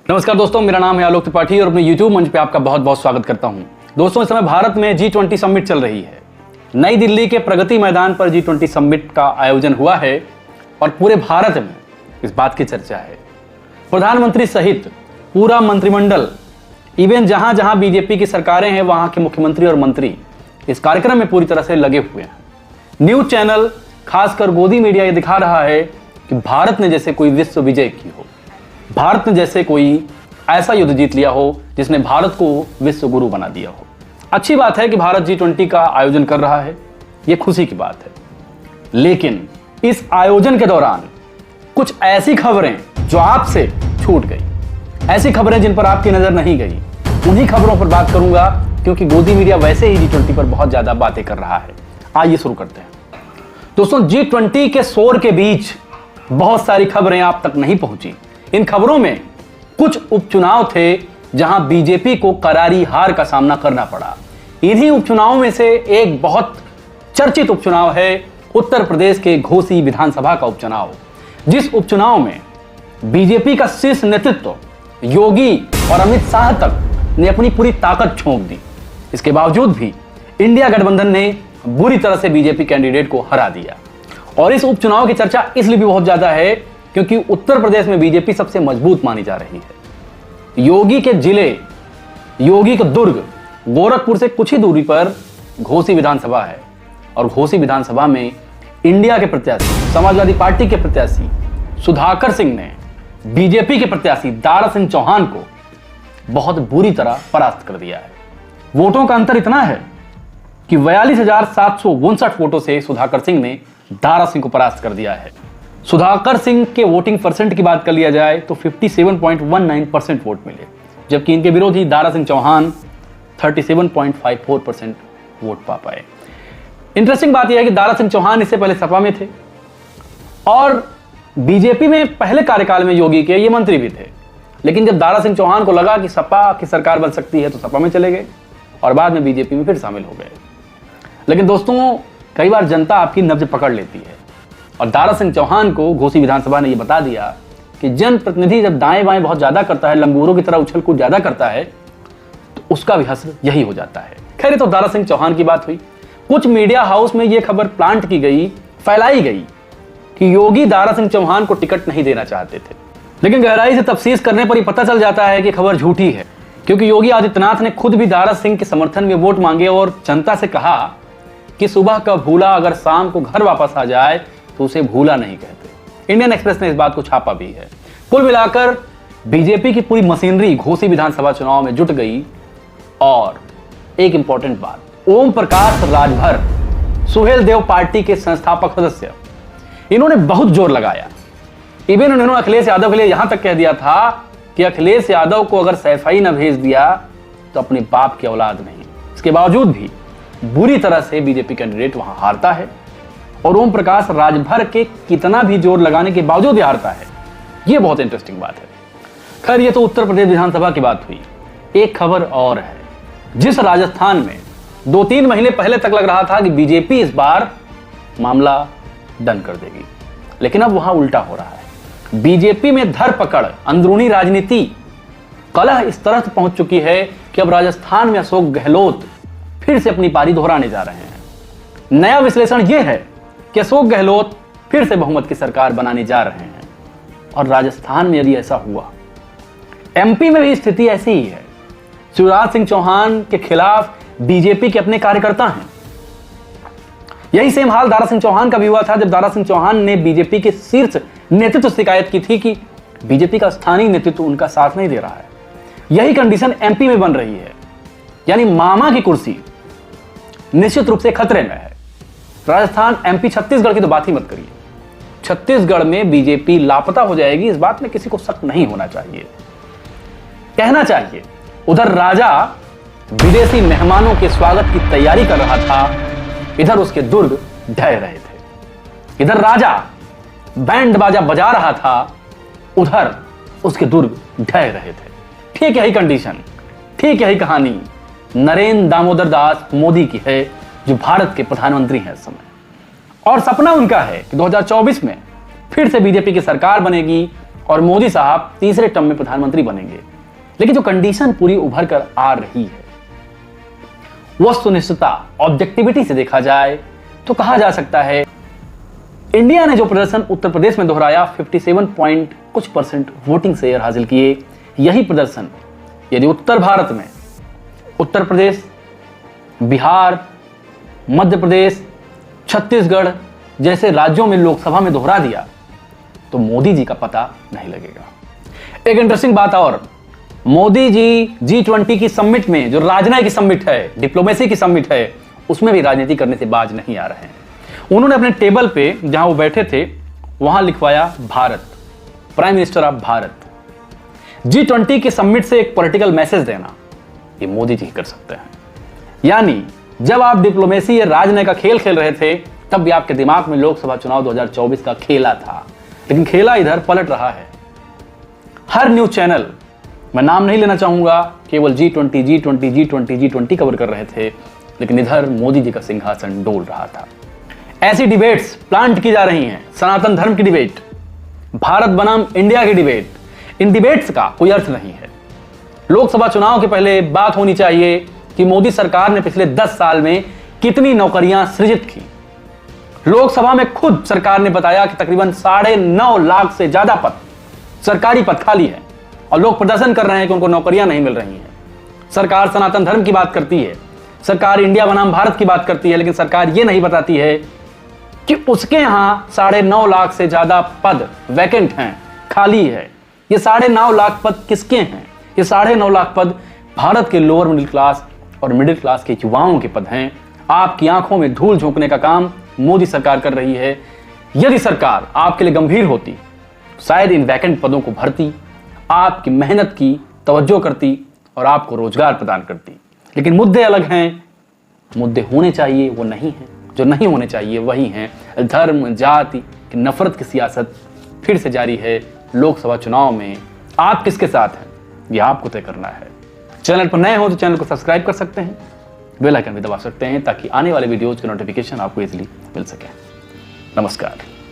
नमस्कार दोस्तों, मेरा नाम है आलोक त्रिपाठी और अपने YouTube मंच पे आपका बहुत बहुत स्वागत करता हूं। दोस्तों, इस समय भारत में G20 समिट चल रही है। नई दिल्ली के प्रगति मैदान पर G20 समिट का आयोजन हुआ है और पूरे भारत में इस बात की चर्चा है। प्रधानमंत्री सहित पूरा मंत्रिमंडल, इवन जहां जहां बीजेपी की सरकारें हैं वहां के मुख्यमंत्री और मंत्री इस कार्यक्रम में पूरी तरह से लगे हुए हैं। न्यूज चैनल, खासकर गोदी मीडिया, ये दिखा रहा है कि भारत ने जैसे कोई विश्व विजय की हो, भारत ने जैसे कोई ऐसा युद्ध जीत लिया हो जिसने भारत को विश्व गुरु बना दिया हो। अच्छी बात है कि भारत G20 का आयोजन कर रहा है, यह खुशी की बात है। लेकिन इस आयोजन के दौरान कुछ ऐसी खबरें जो आपसे छूट गई, ऐसी खबरें जिन पर आपकी नजर नहीं गई, उन्हीं खबरों पर बात करूंगा, क्योंकि गोदी मीडिया वैसे ही G20 पर बहुत ज्यादा बातें कर रहा है। आइए शुरू करते हैं। दोस्तों, G20 के शोर के बीच बहुत सारी खबरें आप तक नहीं पहुंची। इन खबरों में कुछ उपचुनाव थे जहां बीजेपी को करारी हार का सामना करना पड़ा। इन्हीं उपचुनावों में से एक बहुत चर्चित उपचुनाव है उत्तर प्रदेश के घोसी विधानसभा का उपचुनाव, जिस उपचुनाव में बीजेपी का शीर्ष नेतृत्व योगी और अमित शाह तक ने अपनी पूरी ताकत झोंक दी। इसके बावजूद भी इंडिया गठबंधन ने बुरी तरह से बीजेपी कैंडिडेट को हरा दिया। और इस उपचुनाव की चर्चा इसलिए भी बहुत ज्यादा है क्योंकि उत्तर प्रदेश में बीजेपी सबसे मजबूत मानी जा रही है। योगी के जिले, योगी का दुर्ग गोरखपुर से कुछ ही दूरी पर घोसी विधानसभा है और घोसी विधानसभा में इंडिया के प्रत्याशी, समाजवादी पार्टी के प्रत्याशी सुधाकर सिंह ने बीजेपी के प्रत्याशी दारा सिंह चौहान को बहुत बुरी तरह परास्त कर दिया है। वोटों का अंतर इतना है कि 42,759 वोटों से सुधाकर सिंह ने दारा सिंह को परास्त कर दिया है। सुधाकर सिंह के वोटिंग परसेंट की बात कर लिया जाए तो 57.19% वोट मिले, जबकि इनके विरोधी दारा सिंह चौहान 37.54% वोट पा पाए। इंटरेस्टिंग बात यह है कि दारा सिंह चौहान इससे पहले सपा में थे और बीजेपी में पहले कार्यकाल में योगी के ये मंत्री भी थे। लेकिन जब दारा सिंह चौहान को लगा कि सपा की सरकार बन सकती है तो सपा में चले गए और बाद में बीजेपी में फिर शामिल हो गए। लेकिन दोस्तों, कई बार जनता आपकी नब्ज पकड़ लेती है और दारा सिंह चौहान को घोसी विधानसभा ने यह बता दिया कि जनप्रतिनिधि जब दाएं बाएं बहुत ज्यादा करता है, लंगूरों की तरह उछल कूद ज्यादा करता है, तो उसका भी हश्र यही हो जाता है। खैर, तो दारा सिंह चौहान की बात हुई। कुछ मीडिया हाउस में यह खबर प्लांट की गई, फैलाई गई कि योगी दारा सिंह चौहान को टिकट नहीं देना चाहते थे। लेकिन गहराई से तफ्सीस करने पर ही पता चल जाता है कि खबर झूठी है, क्योंकि योगी आदित्यनाथ ने खुद भी दारा सिंह के समर्थन में वोट मांगे और जनता से कहा कि सुबह का भूला अगर शाम को घर वापस आ जाए तो उसे भूला नहीं कहते। इंडियन एक्सप्रेस ने इस बात को छापा भी है। कुल मिलाकर बीजेपी की पूरी मशीनरी घोसी विधानसभा चुनाव में जुट गई। और एक इंपॉर्टेंट बात, ओम प्रकाश राजभर, सुहेल देव पार्टी के संस्थापक सदस्य, इन्होंने बहुत जोर लगाया। इवन उन्होंने अखिलेश यादव के लिए यहां तक कह दिया था कि अखिलेश यादव को अगर सैफई न भेज दिया तो अपने बाप की औलाद नहीं। इसके बावजूद भी बुरी तरह से बीजेपी कैंडिडेट वहां हारता है और ओम प्रकाश राजभर के कितना भी जोर लगाने के बावजूद हारता है। यह बहुत इंटरेस्टिंग बात है। खैर, ये तो उत्तर प्रदेश विधानसभा की बात हुई। एक खबर और है, जिस राजस्थान में 2-3 महीने पहले तक लग रहा था कि बीजेपी इस बार मामला डन कर देगी, लेकिन अब वहां उल्टा हो रहा है। बीजेपी में धरपकड़, अंदरूनी राजनीति, कलह इस तरह पहुंच चुकी है कि अब राजस्थान में अशोक गहलोत फिर से अपनी पारी दोहराने जा रहे हैं। नया विश्लेषण यह है कि अशोक गहलोत फिर से बहुमत की सरकार बनाने जा रहे हैं और राजस्थान में यदि ऐसा हुआ, एमपी में भी स्थिति ऐसी ही है। शिवराज सिंह चौहान के खिलाफ बीजेपी के अपने कार्यकर्ता हैं। यही सेम हाल दारा सिंह चौहान का भी हुआ था, जब दारा सिंह चौहान ने बीजेपी के शीर्ष नेतृत्व से शिकायत की थी कि बीजेपी का स्थानीय नेतृत्व उनका साथ नहीं दे रहा है। यही कंडीशन एमपी में बन रही है, यानी मामा की कुर्सी निश्चित रूप से खतरे में है। राजस्थान, एमपी, छत्तीसगढ़ की तो बात ही मत करिए। छत्तीसगढ़ में बीजेपी लापता हो जाएगी, इस बात में किसी को शक नहीं होना चाहिए, कहना चाहिए। उधर राजा विदेशी मेहमानों के स्वागत की तैयारी कर रहा था, इधर उसके दुर्ग ढह रहे थे। इधर राजा बैंड बाजा बजा रहा था, उधर उसके दुर्ग ढह रहे थे। ठीक यही कंडीशन, ठीक यही कहानी नरेंद्र दामोदर दास मोदी की है, जो भारत के प्रधानमंत्री हैं इस समय। और सपना उनका है कि 2024 में फिर से बीजेपी की सरकार बनेगी और मोदी साहब तीसरे टर्म में प्रधानमंत्री बनेंगे। लेकिन जो कंडीशन पूरी उभर कर आ रही है, वस्तुनिष्ठता ऑब्जेक्टिविटी से देखा जाए तो कहा जा सकता है इंडिया ने जो प्रदर्शन उत्तर प्रदेश में दोहराया, 57 पॉइंट कुछ % वोटिंग शेयर हासिल किए, यही प्रदर्शन यदि उत्तर भारत में उत्तर प्रदेश, बिहार, मध्य प्रदेश, छत्तीसगढ़ जैसे राज्यों में लोकसभा में दोहरा दिया तो मोदी जी का पता नहीं लगेगा। एक इंटरेस्टिंग बात और, मोदी जी G20 की समिट में, जो राजनयिक की समिट है, डिप्लोमेसी की समिट है, उसमें भी राजनीति करने से बाज नहीं आ रहे हैं। उन्होंने अपने टेबल पे जहां वो बैठे थे वहां लिखवाया Bharat, prime minister of Bharat. G20 की समिट से एक पॉलिटिकल मैसेज देना ये मोदी जी कर सकते हैं। यानी जब आप डिप्लोमेसी या राजनयिक का खेल खेल रहे थे तब भी आपके दिमाग में लोकसभा चुनाव 2024 का खेला था, लेकिन खेला इधर पलट रहा है। हर न्यूज चैनल, मैं नाम नहीं लेना चाहूंगा, केवल G20 कवर कर रहे थे, लेकिन इधर मोदी जी का सिंहासन डोल रहा था। ऐसी डिबेट्स प्लांट की जा रही हैं, सनातन धर्म की डिबेट, भारत बनाम इंडिया की डिबेट। इन डिबेट्स का कोई अर्थ नहीं है। लोकसभा चुनाव के पहले बात होनी चाहिए कि मोदी सरकार ने पिछले 10 साल में कितनी नौकरियां सृजित की। लोकसभा में खुद सरकार ने बताया कि तकरीबन 9.5 लाख से ज्यादा पद, सरकारी पद खाली है और लोग प्रदर्शन कर रहे हैं कि उनको नौकरियां नहीं मिल रही हैं। सरकार सनातन धर्म की बात करती है, सरकार इंडिया बनाम भारत की बात करती है, लेकिन सरकार यह नहीं बताती है कि उसके यहां 9.5 लाख से ज्यादा पद वैकेंट हैं, खाली है। ये 9.5 लाख पद किसके हैं? ये 9.5 लाख पद भारत के लोअर मिडिल क्लास और मिडिल क्लास के युवाओं के पद हैं। आपकी आंखों में धूल झोंकने का काम मोदी सरकार कर रही है। यदि सरकार आपके लिए गंभीर होती, शायद इन वैकेंट पदों को भरती, आपकी मेहनत की तवज्जो करती और आपको रोजगार प्रदान करती। लेकिन मुद्दे अलग हैं, मुद्दे होने चाहिए वो नहीं है, जो नहीं होने चाहिए वही हैं। धर्म जाति की नफरत की सियासत फिर से जारी है। लोकसभा चुनाव में आप किसके साथ हैं ये आपको तय करना है। चैनल पर नए हो तो चैनल को सब्सक्राइब कर सकते हैं, बेल आइकन भी दबा सकते हैं ताकि आने वाले वीडियोज के नोटिफिकेशन आपको इजीली मिल सके। नमस्कार।